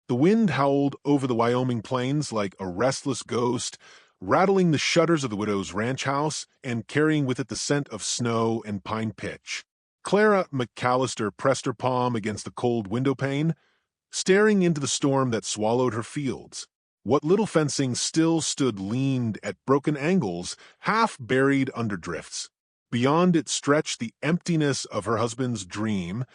The wind howled over the Wyoming plains like a restless ghost, rattling the shutters of the widow's ranch house and carrying with it the scent of snow and pine pitch. Clara McAllister pressed her palm against the cold window pane, staring into the storm that swallowed her fields. What little fencing still stood leaned at broken angles, half buried under drifts. Beyond it stretched the emptiness of her husband's dream,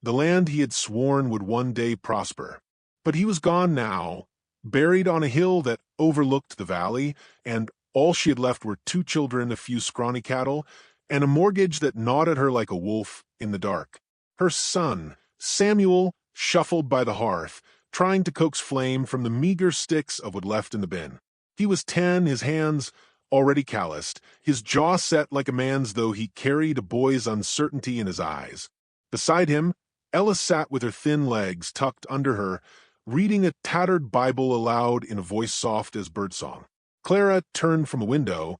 the land he had sworn would one day prosper. But he was gone now, buried on a hill that overlooked the valley, and all she had left were 2 children, a few scrawny cattle, and a mortgage that gnawed at her like a wolf in the dark. Her son, Samuel, shuffled by the hearth, trying to coax flame from the meager sticks of wood left in the bin. He was 10, his hands already calloused, his jaw set like a man's, though he carried a boy's uncertainty in his eyes. Beside him, Ella sat with her thin legs tucked under her, reading a tattered Bible aloud in a voice soft as birdsong. Clara turned from a window,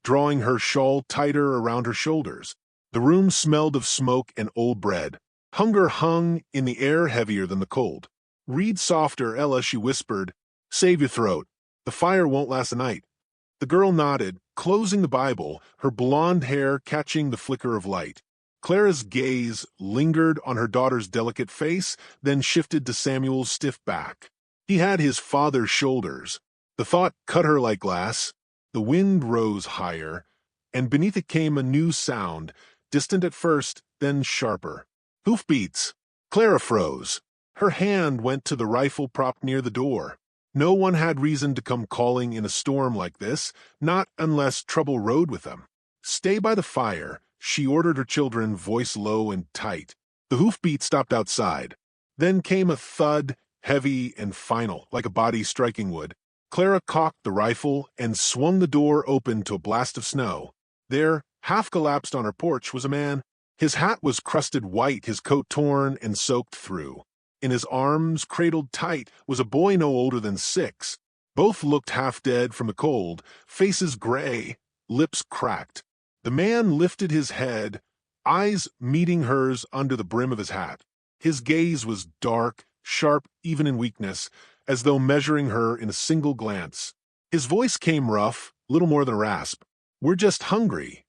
drawing her shawl tighter around her shoulders. The room smelled of smoke and old bread. Hunger hung in the air heavier than the cold. "Read softer, Ella," she whispered. "Save your throat. The fire won't last a night." The girl nodded, closing the Bible, her blonde hair catching the flicker of light. Clara's gaze lingered on her daughter's delicate face, then shifted to Samuel's stiff back. He had his father's shoulders. The thought cut her like glass. The wind rose higher, and beneath it came a new sound, distant at first, then sharper. Hoofbeats. Clara froze. Her hand went to the rifle propped near the door. No one had reason to come calling in a storm like this, not unless trouble rode with them. "Stay by the fire," she ordered her children, voice low and tight. The hoofbeat stopped outside. Then came a thud, heavy and final, like a body striking wood. Clara cocked the rifle and swung the door open to a blast of snow. There, half collapsed on her porch, was a man. His hat was crusted white, his coat torn and soaked through. In his arms, cradled tight, was a boy no older than 6. Both looked half dead from the cold, faces gray, lips cracked. The man lifted his head, eyes meeting hers under the brim of his hat. His gaze was dark, sharp even in weakness, as though measuring her in a single glance. His voice came rough, little more than a rasp. "We're just hungry."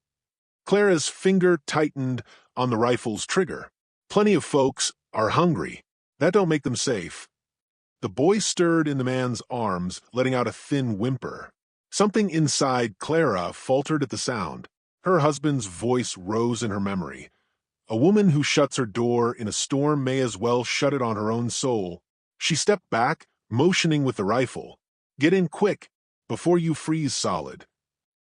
Clara's finger tightened on the rifle's trigger. "Plenty of folks are hungry. That don't make them safe." The boy stirred in the man's arms, letting out a thin whimper. Something inside Clara faltered at the sound. Her husband's voice rose in her memory. A woman who shuts her door in a storm may as well shut it on her own soul. She stepped back, motioning with the rifle. "Get in quick, before you freeze solid."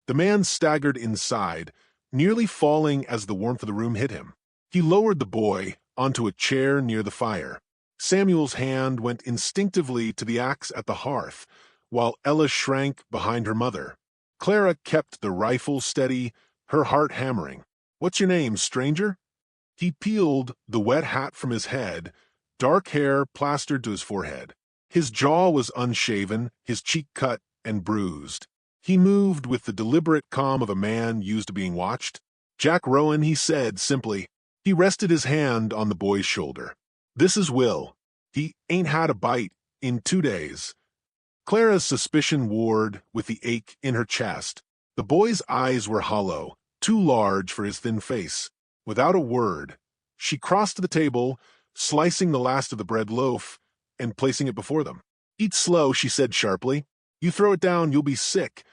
The man staggered inside, nearly falling as the warmth of the room hit him. He lowered the boy onto a chair near the fire. Samuel's hand went instinctively to the axe at the hearth, while Ella shrank behind her mother. Clara kept the rifle steady, her heart hammering. "What's your name, stranger?" He peeled the wet hat from his head, dark hair plastered to his forehead. His jaw was unshaven, his cheek cut and bruised. He moved with the deliberate calm of a man used to being watched. "Jack Rowan," he said simply. He rested his hand on the boy's shoulder. "This is Will. He ain't had a bite in 2 days." Clara's suspicion warred with the ache in her chest. The boy's eyes were hollow, too large for his thin face. Without a word, she crossed to the table, slicing the last of the bread loaf and placing it before them. "Eat slow," she said sharply. "You throw it down, you'll be sick."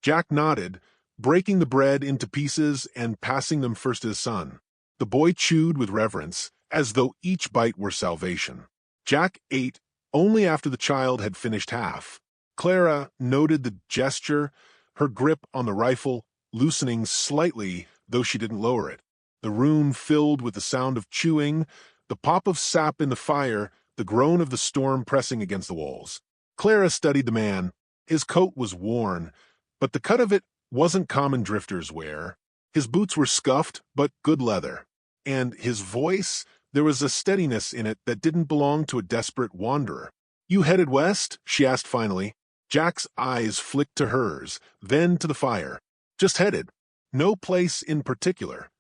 Jack nodded, breaking the bread into pieces and passing them first to his son. The boy chewed with reverence, as though each bite were salvation. Jack ate only after the child had finished half. Clara noted the gesture, her grip on the rifle loosening slightly, though she didn't lower it. The room filled with the sound of chewing, the pop of sap in the fire, the groan of the storm pressing against the walls. Clara studied the man. His coat was worn, but the cut of it wasn't common drifter's wear. His boots were scuffed, but good leather. And his voice, there was a steadiness in it that didn't belong to a desperate wanderer. "You headed west?" she asked finally. Jack's eyes flicked to hers, then to the fire. "Just headed. No place in particular.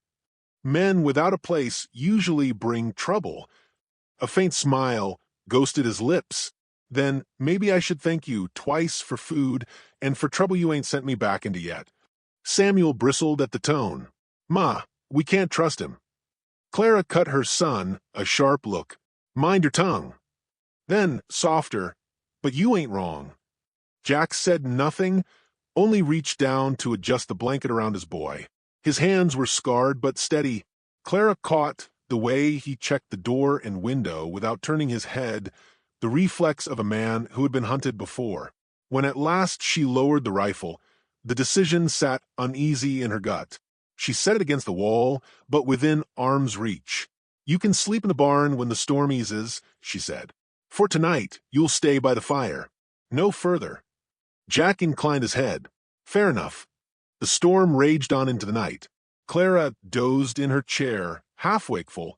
Men without a place usually bring trouble." A faint smile ghosted his lips. Then maybe I should thank you twice for food and for trouble you ain't sent me back into yet. Samuel bristled at the tone. Ma, we can't trust him. Clara cut her son a sharp look. Mind your tongue. Then, softer, but you ain't wrong. Jack said nothing, only reached down to adjust the blanket around his boy. His hands were scarred but steady. Clara caught the way he checked the door and window without turning his head, the reflex of a man who had been hunted before. When at last she lowered the rifle, the decision sat uneasy in her gut. She set it against the wall, but within arm's reach. You can sleep in the barn when the storm eases, she said. For tonight, you'll stay by the fire. No further. Jack inclined his head. Fair enough. The storm raged on into the night. Clara dozed in her chair, half wakeful,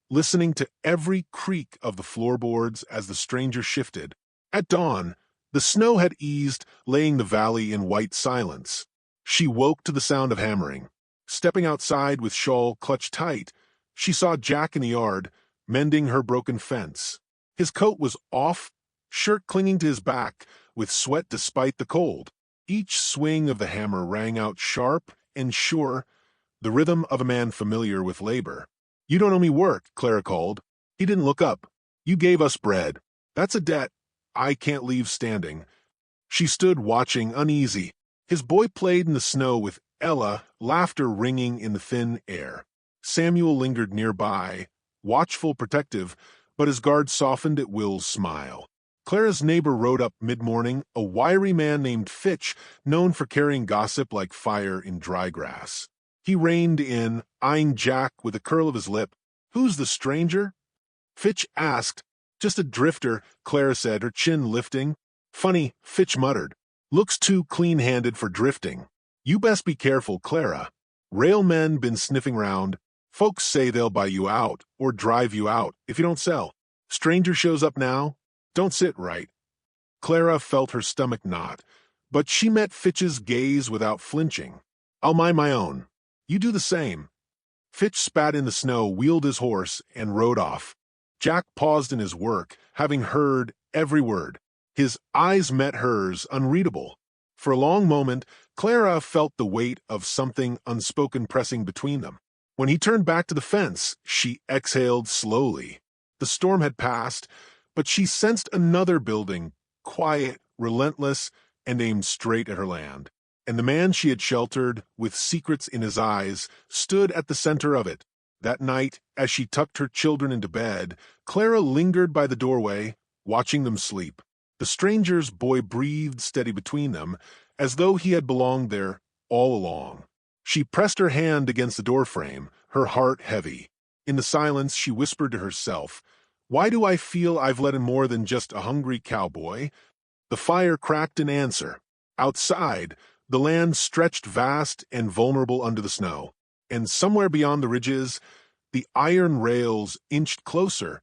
listening to every creak of the floorboards as the stranger shifted. At dawn, the snow had eased, laying the valley in white silence. She woke to the sound of hammering. Stepping outside with shawl clutched tight, she saw Jack in the yard, mending her broken fence. His coat was off, shirt clinging to his back, with sweat despite the cold. Each swing of the hammer rang out sharp and sure, the rhythm of a man familiar with labor. You don't owe me work, Clara called. He didn't look up. You gave us bread. That's a debt I can't leave standing. She stood watching, uneasy. His boy played in the snow with Ella, laughter ringing in the thin air. Samuel lingered nearby, watchful, protective, but his guard softened at Will's smile. Clara's neighbor rode up mid-morning, a wiry man named Fitch, known for carrying gossip like fire in dry grass. He reined in, eyeing Jack with a curl of his lip. Who's the stranger? Fitch asked. Just a drifter, Clara said, her chin lifting. Funny, Fitch muttered. Looks too clean-handed for drifting. You best be careful, Clara. Railmen been sniffing round. Folks say they'll buy you out, or drive you out, if you don't sell. Stranger shows up now. Don't sit right. Clara felt her stomach knot, but she met Fitch's gaze without flinching. I'll mind my own. You do the same. Fitch spat in the snow, wheeled his horse, and rode off. Jack paused in his work, having heard every word. His eyes met hers, unreadable. For a long moment, Clara felt the weight of something unspoken pressing between them. When he turned back to the fence, she exhaled slowly. The storm had passed, but she sensed another building, quiet, relentless, and aimed straight at her land. And the man she had sheltered, with secrets in his eyes, stood at the center of it. That night, as she tucked her children into bed, Clara lingered by the doorway, watching them sleep. The stranger's boy breathed steady between them, as though he had belonged there all along. She pressed her hand against the doorframe, her heart heavy. In the silence, she whispered to herself, Why do I feel I've let in more than just a hungry cowboy? The fire cracked in answer. Outside, the land stretched vast and vulnerable under the snow, and somewhere beyond the ridges, the iron rails inched closer,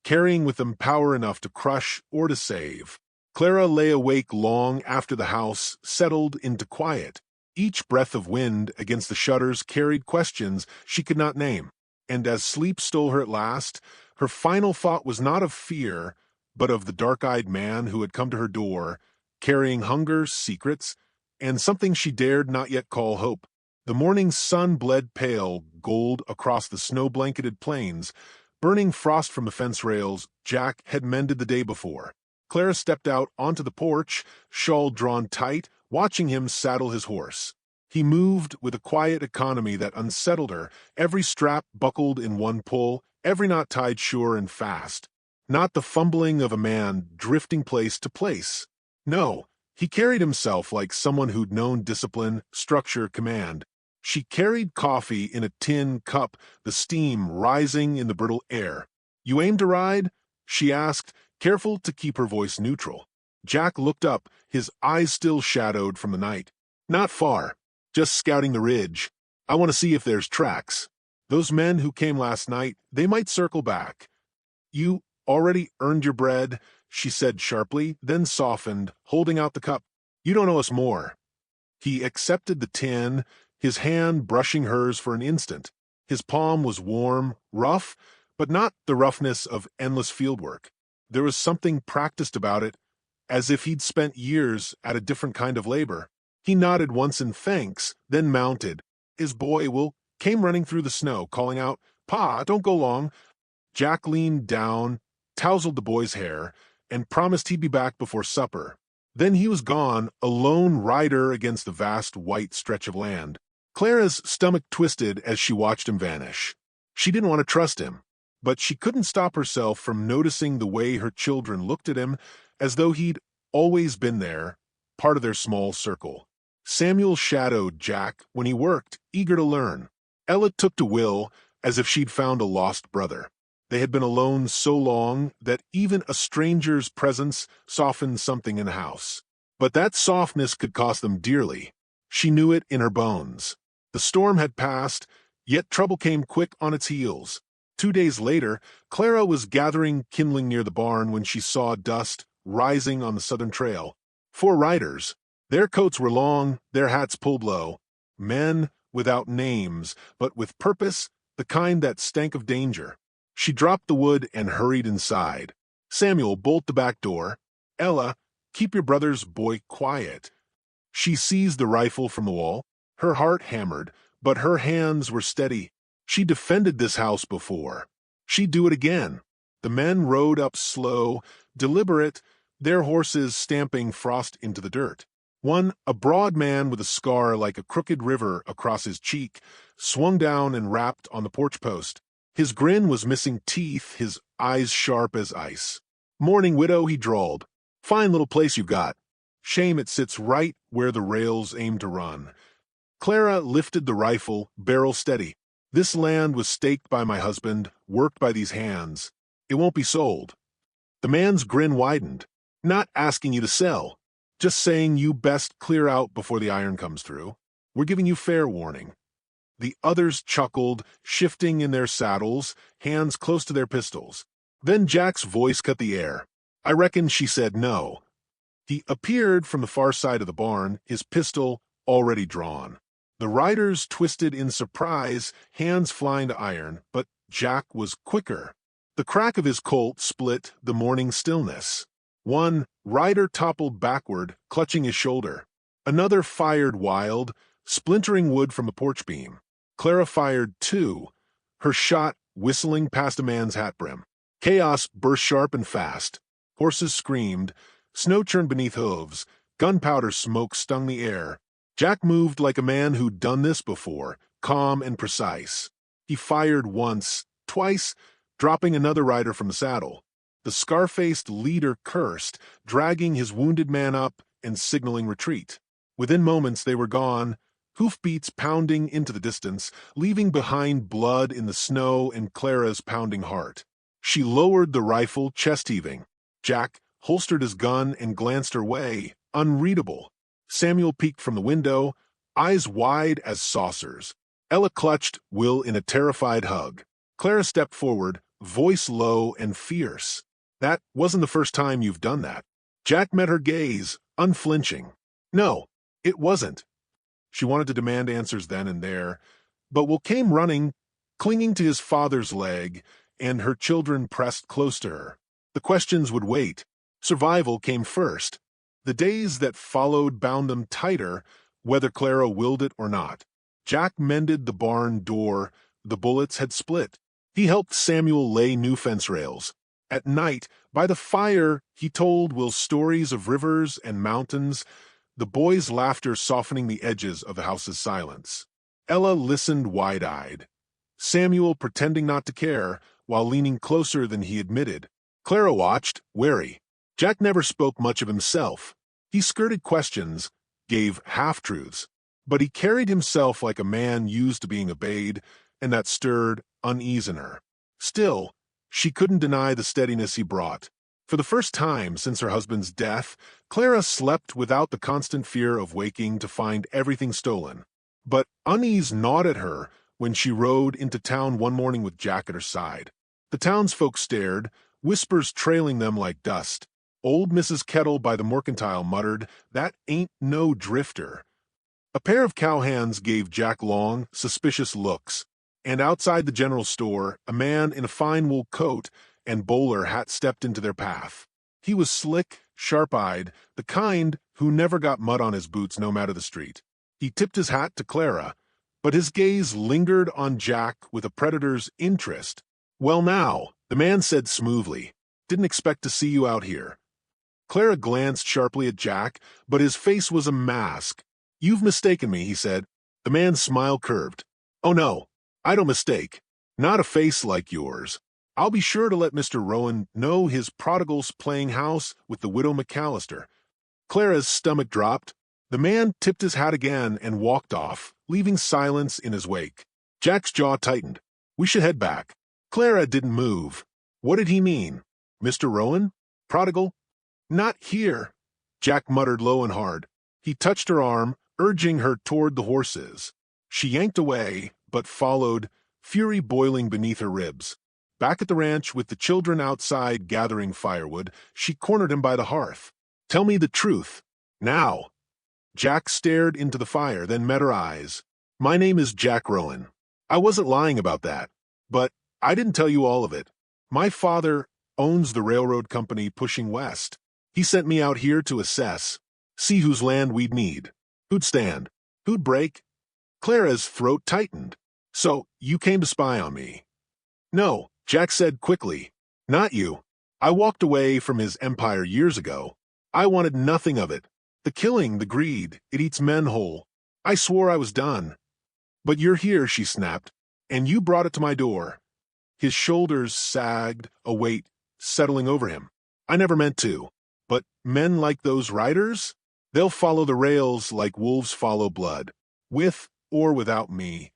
carrying with them power enough to crush or to save. Clara lay awake long after the house settled into quiet. Each breath of wind against the shutters carried questions she could not name, and as sleep stole her at last, her final thought was not of fear, but of the dark-eyed man who had come to her door, carrying hunger, secrets, and something she dared not yet call hope. The morning sun bled pale gold across the snow-blanketed plains, burning frost from the fence rails Jack had mended the day before. Clara stepped out onto the porch, shawl drawn tight, watching him saddle his horse. He moved with a quiet economy that unsettled her, every strap buckled in one pull, every knot tied sure and fast. Not the fumbling of a man drifting place to place. No, he carried himself like someone who'd known discipline, structure, command. She carried coffee in a tin cup, the steam rising in the brittle air. You aim to ride? She asked, careful to keep her voice neutral. Jack looked up, his eyes still shadowed from the night. Not far. Just scouting the ridge. I want to see if there's tracks. Those men who came last night, they might circle back. You already earned your bread, she said sharply, then softened, holding out the cup. You don't owe us more. He accepted the tin, his hand brushing hers for an instant. His palm was warm, rough, but not the roughness of endless fieldwork. There was something practiced about it, as if he'd spent years at a different kind of labor. He nodded once in thanks, then mounted. His boy, Will, came running through the snow, calling out, "Pa, don't go long." Jack leaned down, tousled the boy's hair, and promised he'd be back before supper. Then he was gone, a lone rider against the vast white stretch of land. Clara's stomach twisted as she watched him vanish. She didn't want to trust him, but she couldn't stop herself from noticing the way her children looked at him, as though he'd always been there, part of their small circle. Samuel shadowed Jack when he worked, eager to learn. Ella took to Will as if she'd found a lost brother. They had been alone so long that even a stranger's presence softened something in the house. But that softness could cost them dearly. She knew it in her bones. The storm had passed, yet trouble came quick on its heels. 2 days later, Clara was gathering kindling near the barn when she saw dust rising on the southern trail. 4 riders. Their coats were long, their hats pulled low. Men without names, but with purpose, the kind that stank of danger. She dropped the wood and hurried inside. Samuel, bolt the back door. Ella, keep your brother's boy quiet. She seized the rifle from the wall. Her heart hammered, but her hands were steady. She defended this house before. She'd do it again. The men rode up slow, deliberate, their horses stamping frost into the dirt. One, a broad man with a scar like a crooked river across his cheek, swung down and rapped on the porch post. His grin was missing teeth, his eyes sharp as ice. "Morning, widow," he drawled. "Fine little place you've got. Shame it sits right where the rails aim to run." Clara lifted the rifle, barrel steady. "This land was staked by my husband, worked by these hands. It won't be sold." The man's grin widened. "Not asking you to sell. Just saying you best clear out before the iron comes through. We're giving you fair warning." The others chuckled, shifting in their saddles, hands close to their pistols. Then Jack's voice cut the air. "I reckon she said no." He appeared from the far side of the barn, his pistol already drawn. The riders twisted in surprise, hands flying to iron, but Jack was quicker. The crack of his Colt split the morning stillness. One rider toppled backward, clutching his shoulder. Another fired wild, splintering wood from a porch beam. Clara fired 2, her shot whistling past a man's hat brim. Chaos burst sharp and fast. Horses screamed, snow churned beneath hooves, gunpowder smoke stung the air. Jack moved like a man who'd done this before, calm and precise. He fired once, twice, dropping another rider from the saddle. The scar-faced leader cursed, dragging his wounded man up and signaling retreat. Within moments they were gone, hoofbeats pounding into the distance, leaving behind blood in the snow and Clara's pounding heart. She lowered the rifle, chest-heaving. Jack holstered his gun and glanced her way, unreadable. Samuel peeked from the window, eyes wide as saucers. Ella clutched Will in a terrified hug. Clara stepped forward, voice low and fierce. "That wasn't the first time you've done that." Jack met her gaze, unflinching. "No, it wasn't." She wanted to demand answers then and there, but Will came running, clinging to his father's leg, and her children pressed close to her. The questions would wait. Survival came first. The days that followed bound them tighter, whether Clara willed it or not. Jack mended the barn door. The bullets had split. He helped Samuel lay new fence rails. At night, by the fire, he told Will stories of rivers and mountains, the boys' laughter softening the edges of the house's silence. Ella listened wide-eyed. Samuel pretending not to care, while leaning closer than he admitted. Clara watched, wary. Jack never spoke much of himself. He skirted questions, gave half-truths, but he carried himself like a man used to being obeyed, and that stirred unease in her. Still, she couldn't deny the steadiness he brought. For the first time since her husband's death, Clara slept without the constant fear of waking to find everything stolen. But unease gnawed at her when she rode into town one morning with Jack at her side. The townsfolk stared, whispers trailing them like dust. Old Mrs. Kettle by the mercantile muttered, "That ain't no drifter." A pair of cowhands gave Jack long, suspicious looks, and outside the general store, a man in a fine wool coat and bowler hat stepped into their path. He was slick, sharp-eyed, the kind who never got mud on his boots no matter the street. He tipped his hat to Clara, but his gaze lingered on Jack with a predator's interest. "Well now," the man said smoothly. "Didn't expect to see you out here." Clara glanced sharply at Jack, but his face was a mask. "You've mistaken me," he said. The man's smile curved. "Oh no, I don't mistake. Not a face like yours. I'll be sure to let Mr. Rowan know his prodigal's playing house with the widow McAllister." Clara's stomach dropped. The man tipped his hat again and walked off, leaving silence in his wake. Jack's jaw tightened. "We should head back." Clara didn't move. What did he mean? Mr. Rowan? Prodigal? "Not here," Jack muttered low and hard. He touched her arm, urging her toward the horses. She yanked away, but followed, fury boiling beneath her ribs. Back at the ranch with the children outside gathering firewood, she cornered him by the hearth. "Tell me the truth. Now." Jack stared into the fire, then met her eyes. "My name is Jack Rowan. I wasn't lying about that. But I didn't tell you all of it. My father owns the railroad company pushing west. He sent me out here to assess, see whose land we'd need, who'd stand, who'd break." Clara's throat tightened. "So you came to spy on me?" "No," Jack said quickly. "Not you. I walked away from his empire years ago. I wanted nothing of it. The killing, the greed, it eats men whole. I swore I was done. But you're here," she snapped, "and you brought it to my door." His shoulders sagged, a weight settling over him. "I never meant to. But men like those riders? They'll follow the rails like wolves follow blood, with or without me."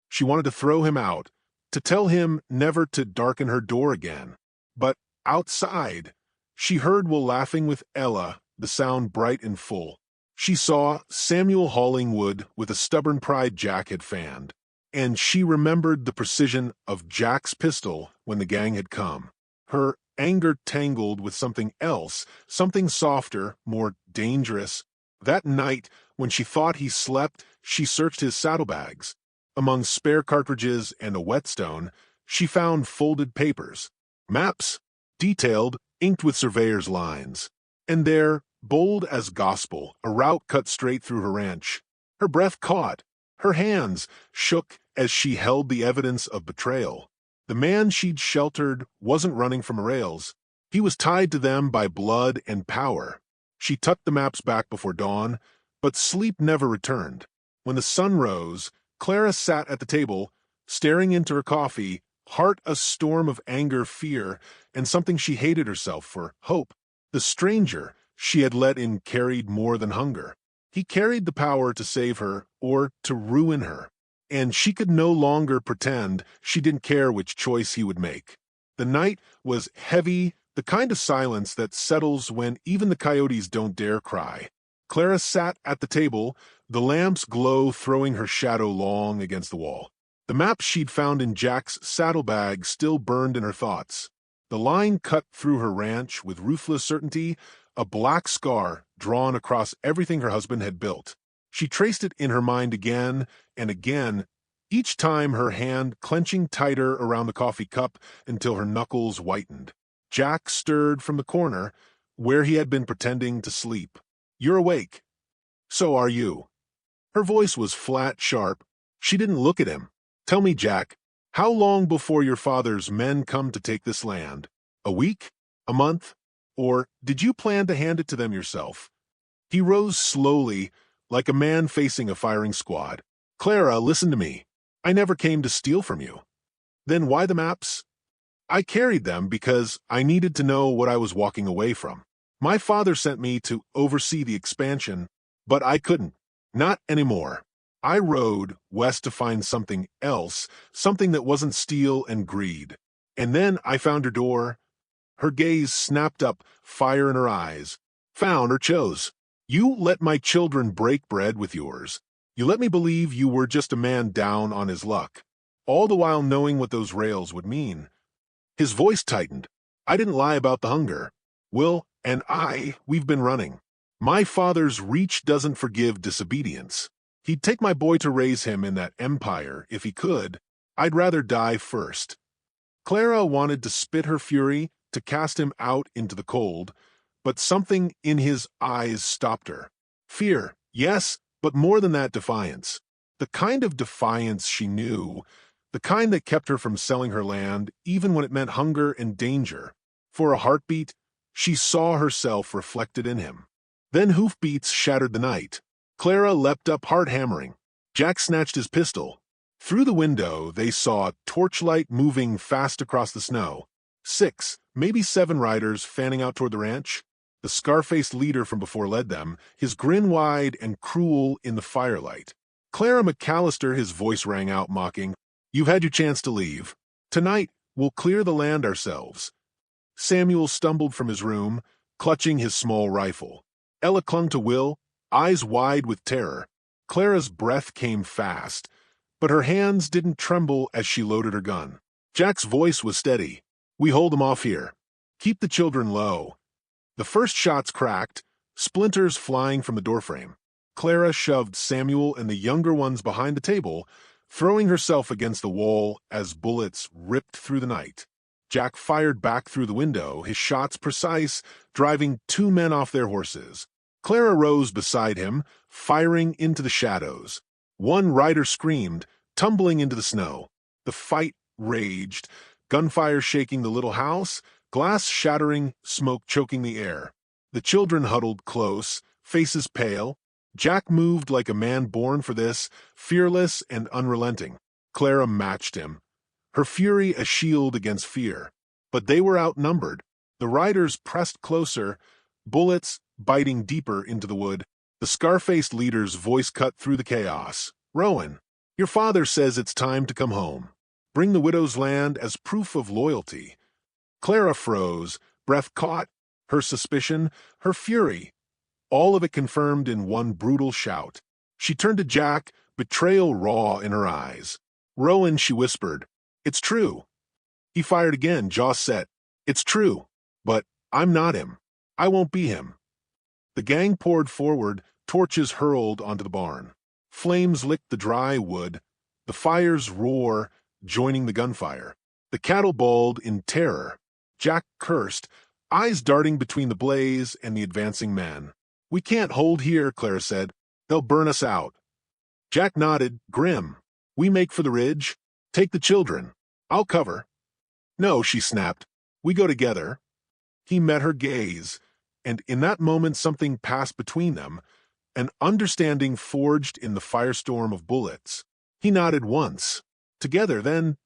She wanted to throw him out, to tell him never to darken her door again. But outside, she heard Will laughing with Ella, the sound bright and full. She saw Samuel hauling wood with a stubborn pride Jack had fanned, and she remembered the precision of Jack's pistol when the gang had come. Her anger tangled with something else, something softer, more dangerous. That night, when she thought he slept, she searched his saddlebags. Among spare cartridges and a whetstone, she found folded papers, maps, detailed, inked with surveyor's lines. And there, bold as gospel, a route cut straight through her ranch. Her breath caught. Her hands shook as she held the evidence of betrayal. The man she'd sheltered wasn't running from rails. He was tied to them by blood and power. She tucked the maps back before dawn, but sleep never returned. When the sun rose, Clara sat at the table, staring into her coffee, heart a storm of anger, fear, and something she hated herself for, hope. The stranger she had let in carried more than hunger. He carried the power to save her or to ruin her, and she could no longer pretend she didn't care which choice he would make. The night was heavy, the kind of silence that settles when even the coyotes don't dare cry. Clara sat at the table, the lamp's glow throwing her shadow long against the wall. The map she'd found in Jack's saddlebag still burned in her thoughts. The line cut through her ranch with ruthless certainty, a black scar drawn across everything her husband had built. She traced it in her mind again and again, each time her hand clenching tighter around the coffee cup until her knuckles whitened. Jack stirred from the corner, where he had been pretending to sleep. "You're awake." "So are you." Her voice was flat, sharp. She didn't look at him. "Tell me, Jack, how long before your father's men come to take this land? A week? A month? Or did you plan to hand it to them yourself?" He rose slowly, like a man facing a firing squad. "Clara, listen to me. I never came to steal from you." "Then why the maps?" "I carried them because I needed to know what I was walking away from. My father sent me to oversee the expansion, but I couldn't. Not anymore. I rode west to find something else, something that wasn't steel and greed. And then I found her door." Her gaze snapped up, fire in her eyes. "Found or chose. You let my children break bread with yours. You let me believe you were just a man down on his luck, all the while knowing what those rails would mean." His voice tightened. "I didn't lie about the hunger. Will and we've been running. My father's reach doesn't forgive disobedience. He'd take my boy to raise him in that empire if he could. I'd rather die first." Clara wanted to spit her fury, to cast him out into the cold, but something in his eyes stopped her. Fear, yes, but more than that, defiance. The kind of defiance she knew, the kind that kept her from selling her land, even when it meant hunger and danger. For a heartbeat, she saw herself reflected in him. Then hoofbeats shattered the night. Clara leapt up, heart hammering. Jack snatched his pistol. Through the window, they saw torchlight moving fast across the snow. 6, maybe 7 riders fanning out toward the ranch. The scar-faced leader from before led them, his grin wide and cruel in the firelight. Clara McAllister, his voice rang out, mocking. You've had your chance to leave. Tonight, we'll clear the land ourselves. Samuel stumbled from his room, clutching his small rifle. Ella clung to Will, eyes wide with terror. Clara's breath came fast, but her hands didn't tremble as she loaded her gun. Jack's voice was steady. We hold them off here. Keep the children low. The first shots cracked, splinters flying from the doorframe. Clara shoved Samuel and the younger ones behind the table, throwing herself against the wall as bullets ripped through the night. Jack fired back through the window, his shots precise, driving 2 men off their horses. Clara rose beside him, firing into the shadows. One rider screamed, tumbling into the snow. The fight raged, gunfire shaking the little house, glass shattering, smoke choking the air. The children huddled close, faces pale. Jack moved like a man born for this, fearless and unrelenting. Clara matched him, her fury a shield against fear. But they were outnumbered. The riders pressed closer, bullets biting deeper into the wood. The scar-faced leader's voice cut through the chaos. Rowan, your father says it's time to come home. Bring the widow's land as proof of loyalty. Clara froze, breath caught, her suspicion, her fury, all of it confirmed in one brutal shout. She turned to Jack, betrayal raw in her eyes. Rowan, she whispered, it's true. He fired again, jaw set. It's true, but I'm not him. I won't be him. The gang poured forward, torches hurled onto the barn. Flames licked the dry wood, the fire's roar joining the gunfire. The cattle bawled in terror. Jack cursed, eyes darting between the blaze and the advancing men. We can't hold here, Clara said. They'll burn us out. Jack nodded, grim. We make for the ridge. Take the children. I'll cover. No, she snapped. We go together. He met her gaze, and in that moment something passed between them, an understanding forged in the firestorm of bullets. He nodded once. Together, then.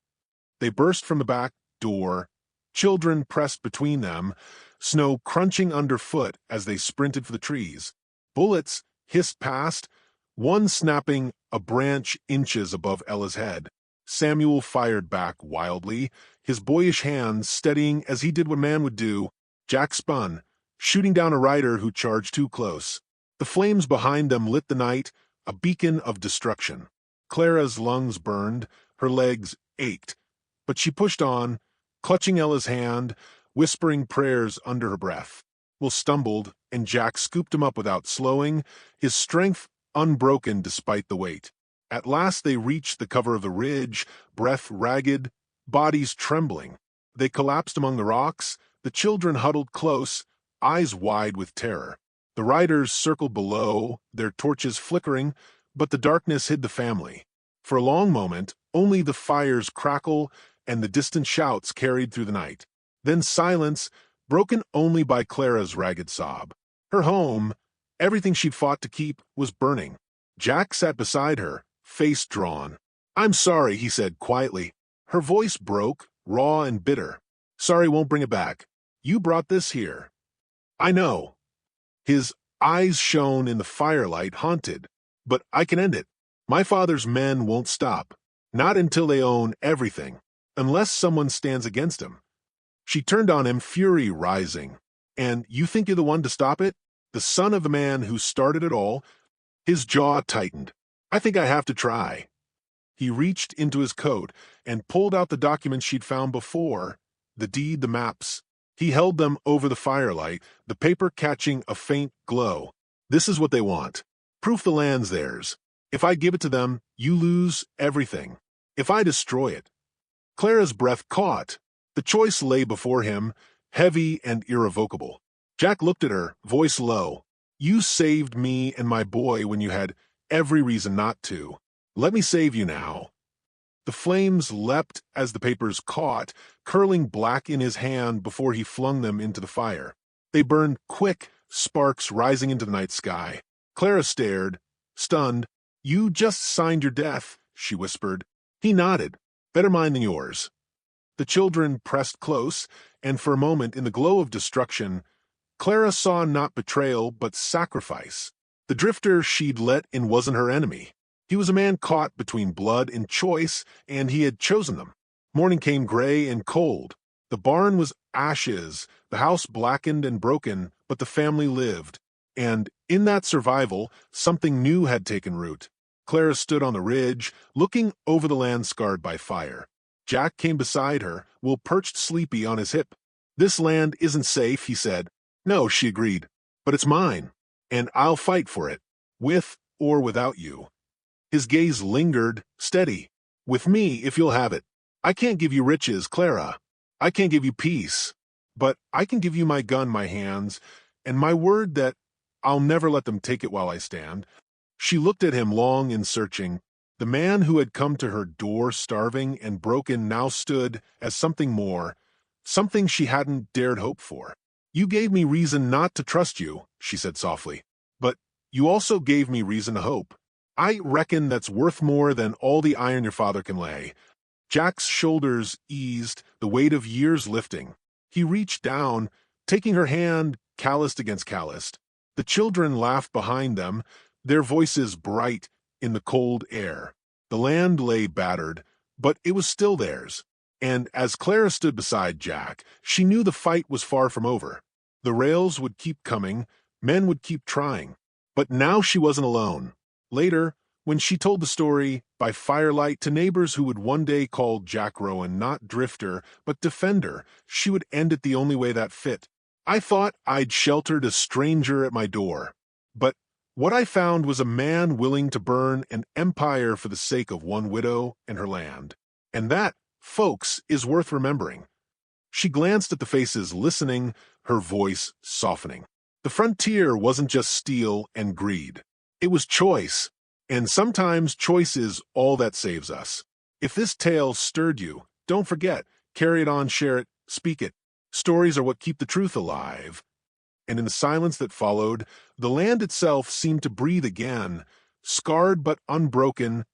They burst from the back door, children pressed between them, snow crunching underfoot as they sprinted for the trees. Bullets hissed past, one snapping a branch inches above Ella's head. Samuel fired back wildly, his boyish hands steadying as he did what a man would do. Jack spun, shooting down a rider who charged too close. The flames behind them lit the night, a beacon of destruction. Clara's lungs burned, her legs ached, but she pushed on, clutching Ella's hand, whispering prayers under her breath. Will stumbled, and Jack scooped him up without slowing, his strength unbroken despite the weight. At last they reached the cover of the ridge, breath ragged, bodies trembling. They collapsed among the rocks, the children huddled close, eyes wide with terror. The riders circled below, their torches flickering, but the darkness hid the family. For a long moment, only the fire's crackle and the distant shouts carried through the night. Then silence, broken only by Clara's ragged sob. Her home, everything she'd fought to keep, was burning. Jack sat beside her, face drawn. I'm sorry, he said quietly. Her voice broke, raw and bitter. Sorry won't bring it back. You brought this here. I know. His eyes shone in the firelight, haunted. But I can end it. My father's men won't stop. Not until they own everything. Unless someone stands against him. She turned on him, fury rising. And you think you're the one to stop it? The son of the man who started it all? His jaw tightened. I think I have to try. He reached into his coat and pulled out the documents she'd found before, the deed, the maps. He held them over the firelight, the paper catching a faint glow. This is what they want. Proof the land's theirs. If I give it to them, you lose everything. If I destroy it. Clara's breath caught, The choice lay before him, heavy and irrevocable. Jack looked at her, voice low. You saved me and my boy when you had every reason not to. Let me save you now. The flames leapt as the papers caught, curling black in his hand before he flung them into the fire. They burned quick, sparks rising into the night sky. Clara stared, stunned. You just signed your death, she whispered. He nodded. Better mine than yours. The children pressed close, and for a moment in the glow of destruction, Clara saw not betrayal but sacrifice. The drifter she'd let in wasn't her enemy. He was a man caught between blood and choice, and he had chosen them. Morning came gray and cold. The barn was ashes, the house blackened and broken, but the family lived. And in that survival, something new had taken root. Clara stood on the ridge, looking over the land scarred by fire. Jack came beside her, Will perched sleepy on his hip. This land isn't safe, he said. No, she agreed. But it's mine, and I'll fight for it, with or without you. His gaze lingered, steady. With me, if you'll have it. I can't give you riches, Clara. I can't give you peace. But I can give you my gun, my hands, and my word that I'll never let them take it while I stand. She looked at him long and searching. The man who had come to her door starving and broken now stood as something more, something she hadn't dared hope for. You gave me reason not to trust you, she said softly. But you also gave me reason to hope. I reckon that's worth more than all the iron your father can lay. Jack's shoulders eased, the weight of years lifting. He reached down, taking her hand calloused against calloused. The children laughed behind them, their voices bright in the cold air. The land lay battered, but it was still theirs. And as Clara stood beside Jack, she knew the fight was far from over. The rails would keep coming, men would keep trying. But now she wasn't alone. Later, when she told the story by firelight to neighbors who would one day call Jack Rowan not drifter, but defender, she would end it the only way that fit. I thought I'd sheltered a stranger at my door. But what I found was a man willing to burn an empire for the sake of one widow and her land. And that, folks, is worth remembering. She glanced at the faces listening, her voice softening. The frontier wasn't just steel and greed. It was choice, and sometimes choice is all that saves us. If this tale stirred you, don't forget, carry it on, share it, speak it. Stories are what keep the truth alive. And in the silence that followed, the land itself seemed to breathe again, scarred but unbroken,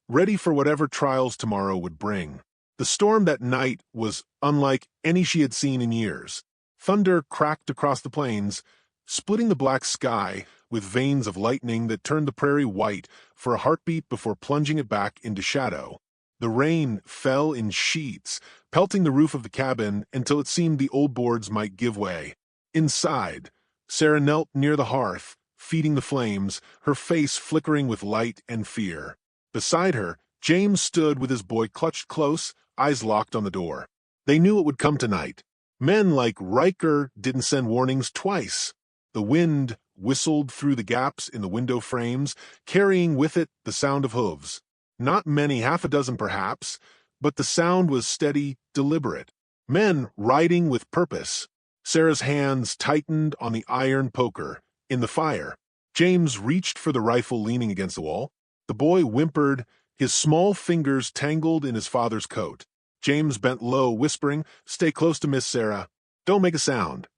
ready for whatever trials tomorrow would bring. The storm that night was unlike any she had seen in years. Thunder cracked across the plains, splitting the black sky with veins of lightning that turned the prairie white for a heartbeat before plunging it back into shadow. The rain fell in sheets, pelting the roof of the cabin until it seemed the old boards might give way. Inside, Sarah knelt near the hearth, feeding the flames, her face flickering with light and fear. Beside her, James stood with his boy clutched close, eyes locked on the door. They knew it would come tonight. Men like Riker didn't send warnings twice. The wind whistled through the gaps in the window frames, carrying with it the sound of hooves. Not many, half a dozen perhaps, but the sound was steady, deliberate. Men riding with purpose. Sarah's hands tightened on the iron poker in the fire. James reached for the rifle leaning against the wall. The boy whimpered, his small fingers tangled in his father's coat. James bent low, whispering, "Stay close to Miss Sarah. Don't make a sound."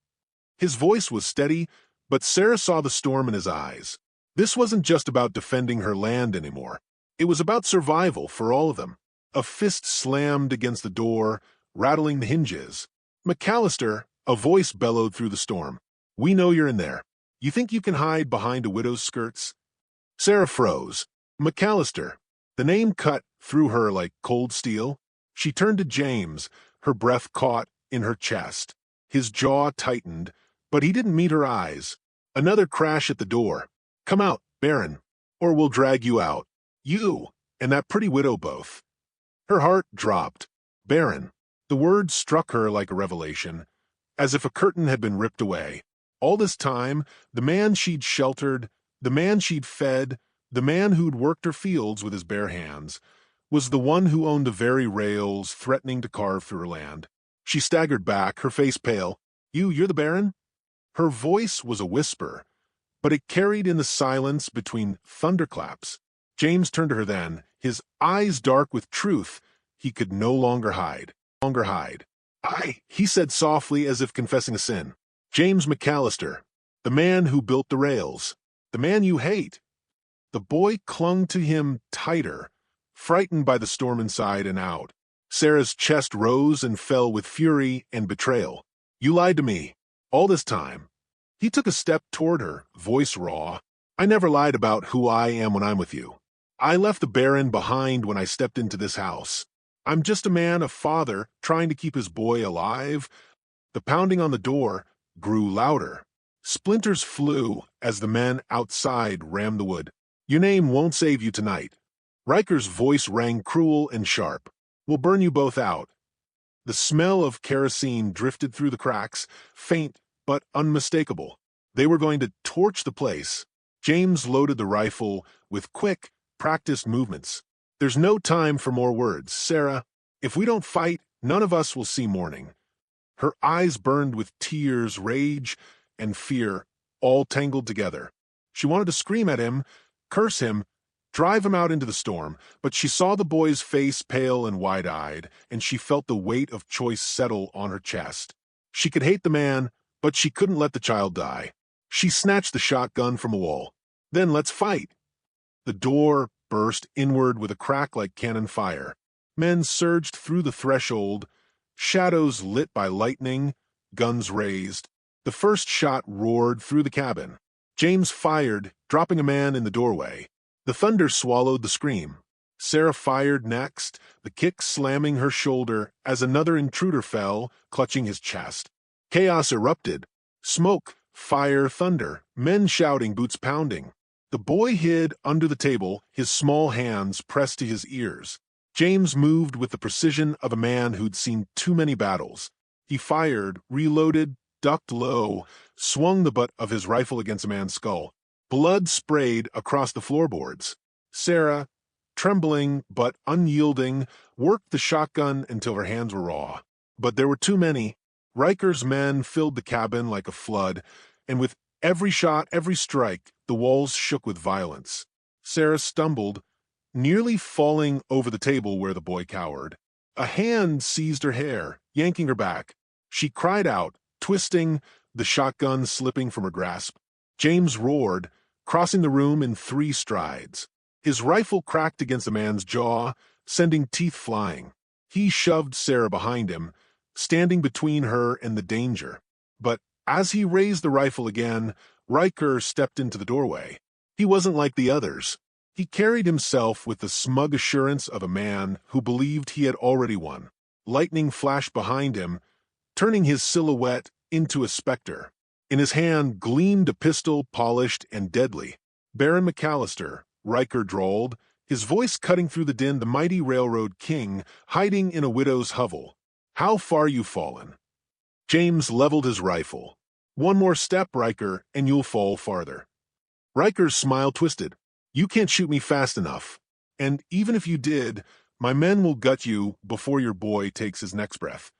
His voice was steady, but Sarah saw the storm in his eyes. This wasn't just about defending her land anymore. It was about survival for all of them. A fist slammed against the door, rattling the hinges. "McAllister," a voice bellowed through the storm. "We know you're in there. You think you can hide behind a widow's skirts?" Sarah froze. McAllister. The name cut through her like cold steel. She turned to James, her breath caught in her chest. His jaw tightened, but he didn't meet her eyes. Another crash at the door. "Come out, Baron, or we'll drag you out. You and that pretty widow both." Her heart dropped. Baron. The word struck her like a revelation, as if a curtain had been ripped away. All this time, the man she'd sheltered, the man she'd fed, the man who'd worked her fields with his bare hands, was the one who owned the very rails threatening to carve through her land. She staggered back, her face pale. You're the Baron? Her voice was a whisper, but it carried in the silence between thunderclaps. James turned to her then, his eyes dark with truth he could no longer hide. He said softly as if confessing a sin. James McAllister, the man who built the rails, the man you hate. The boy clung to him tighter, frightened by the storm inside and out. Sarah's chest rose and fell with fury and betrayal. You lied to me. All this time. He took a step toward her, voice raw. I never lied about who I am when I'm with you. I left the Baron behind when I stepped into this house. I'm just a man, a father, trying to keep his boy alive. The pounding on the door grew louder. Splinters flew as the men outside rammed the wood. Your name won't save you tonight. Riker's voice rang cruel and sharp. We'll burn you both out. The smell of kerosene drifted through the cracks, faint but unmistakable. They were going to torch the place. James loaded the rifle with quick, practiced movements. There's no time for more words, Sarah. If we don't fight, none of us will see morning. Her eyes burned with tears, rage, and fear, all tangled together. She wanted to scream at him, curse him, drive him out into the storm, but she saw the boy's face pale and wide-eyed, and she felt the weight of choice settle on her chest. She could hate the man, but she couldn't let the child die. She snatched the shotgun from a wall. Then let's fight. The door burst inward with a crack like cannon fire. Men surged through the threshold, shadows lit by lightning, guns raised. The first shot roared through the cabin. James fired, dropping a man in the doorway. The thunder swallowed the scream. Sarah fired next, the kick slamming her shoulder as another intruder fell, clutching his chest. Chaos erupted. Smoke, fire, thunder, men shouting, boots pounding. The boy hid under the table, his small hands pressed to his ears. James moved with the precision of a man who'd seen too many battles. He fired, reloaded, ducked low, swung the butt of his rifle against a man's skull. Blood sprayed across the floorboards. Sarah, trembling but unyielding, worked the shotgun until her hands were raw. But there were too many. Riker's men filled the cabin like a flood, and with every shot, every strike, the walls shook with violence. Sarah stumbled, nearly falling over the table where the boy cowered. A hand seized her hair, yanking her back. She cried out, twisting, the shotgun slipping from her grasp. James roared, crossing the room in 3 strides. His rifle cracked against the man's jaw, sending teeth flying. He shoved Sarah behind him, standing between her and the danger. But as he raised the rifle again, Riker stepped into the doorway. He wasn't like the others. He carried himself with the smug assurance of a man who believed he had already won. Lightning flashed behind him, turning his silhouette into a specter. In his hand gleamed a pistol, polished and deadly. Baron McAllister, Riker drawled, his voice cutting through the din, the mighty railroad king, hiding in a widow's hovel. How far you've fallen. James leveled his rifle. One more step, Riker, and you'll fall farther. Riker's smile twisted. You can't shoot me fast enough. And even if you did, my men will gut you before your boy takes his next breath.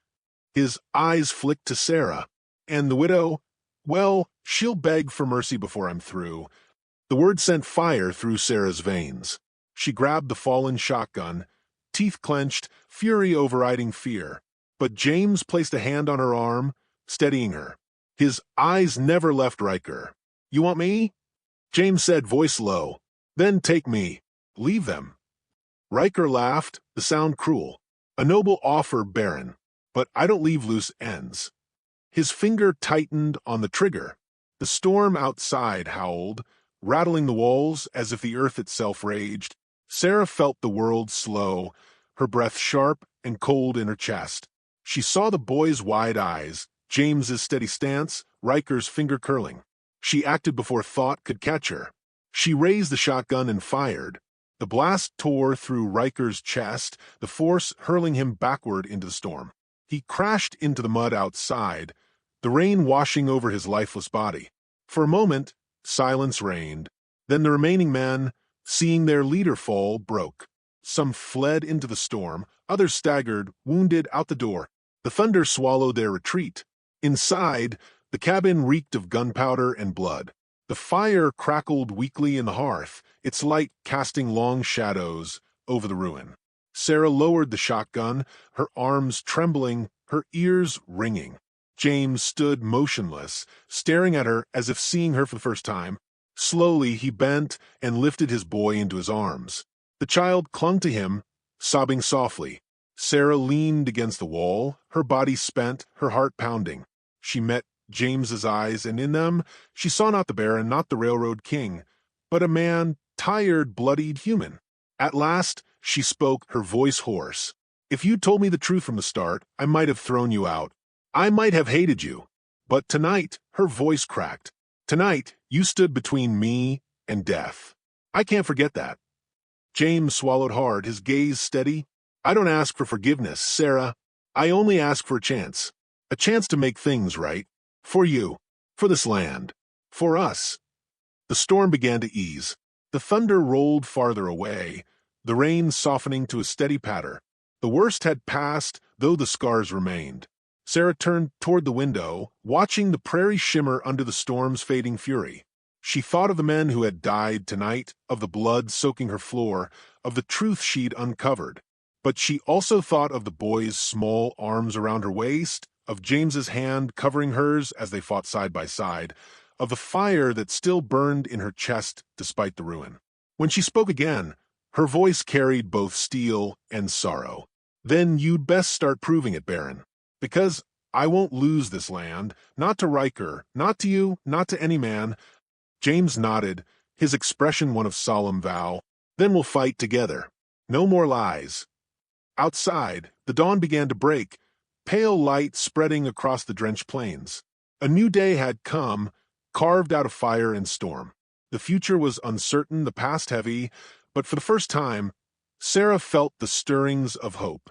His eyes flicked to Sarah. And the widow? Well, she'll beg for mercy before I'm through. The word sent fire through Sarah's veins. She grabbed the fallen shotgun, teeth clenched, fury overriding fear. But James placed a hand on her arm, steadying her. His eyes never left Riker. You want me? James said, voice low. Then take me. Leave them. Riker laughed, the sound cruel. A noble offer, Baron, but I don't leave loose ends. His finger tightened on the trigger. The storm outside howled, rattling the walls as if the earth itself raged. Sarah felt the world slow, her breath sharp and cold in her chest. She saw the boy's wide eyes, James's steady stance, Riker's finger curling. She acted before thought could catch her. She raised the shotgun and fired. The blast tore through Riker's chest, the force hurling him backward into the storm. He crashed into the mud outside, the rain washing over his lifeless body. For a moment, silence reigned. Then the remaining men, seeing their leader fall, broke. Some fled into the storm, others staggered, wounded, out the door. The thunder swallowed their retreat. Inside, the cabin reeked of gunpowder and blood. The fire crackled weakly in the hearth, its light casting long shadows over the ruin. Sarah lowered the shotgun, her arms trembling, her ears ringing. James stood motionless, staring at her as if seeing her for the first time. Slowly, he bent and lifted his boy into his arms. The child clung to him, sobbing softly. Sarah leaned against the wall, her body spent, her heart pounding. She met James's eyes, and in them she saw not the Baron, not the Railroad King, but a man, tired, bloodied, human. At last, she spoke, her voice hoarse. "If you'd told me the truth from the start, I might have thrown you out. I might have hated you. But tonight," her voice cracked, "tonight, you stood between me and death. I can't forget that." James swallowed hard, his gaze steady. "I don't ask for forgiveness, Sarah. I only ask for a chance. A chance to make things right. For you. For this land. For us." The storm began to ease. The thunder rolled farther away, the rain softening to a steady patter. The worst had passed, though the scars remained. Sarah turned toward the window, watching the prairie shimmer under the storm's fading fury. She thought of the men who had died tonight, of the blood soaking her floor, of the truth she'd uncovered. But she also thought of the boy's small arms around her waist, of James's hand covering hers as they fought side by side, of the fire that still burned in her chest despite the ruin. When she spoke again, her voice carried both steel and sorrow. "Then you'd best start proving it, Baron. Because I won't lose this land, not to Riker, not to you, not to any man." James nodded, his expression one of solemn vow. "Then we'll fight together. No more lies." Outside, the dawn began to break, pale light spreading across the drenched plains. A new day had come, carved out of fire and storm. The future was uncertain, the past heavy, but for the first time, Sarah felt the stirrings of hope.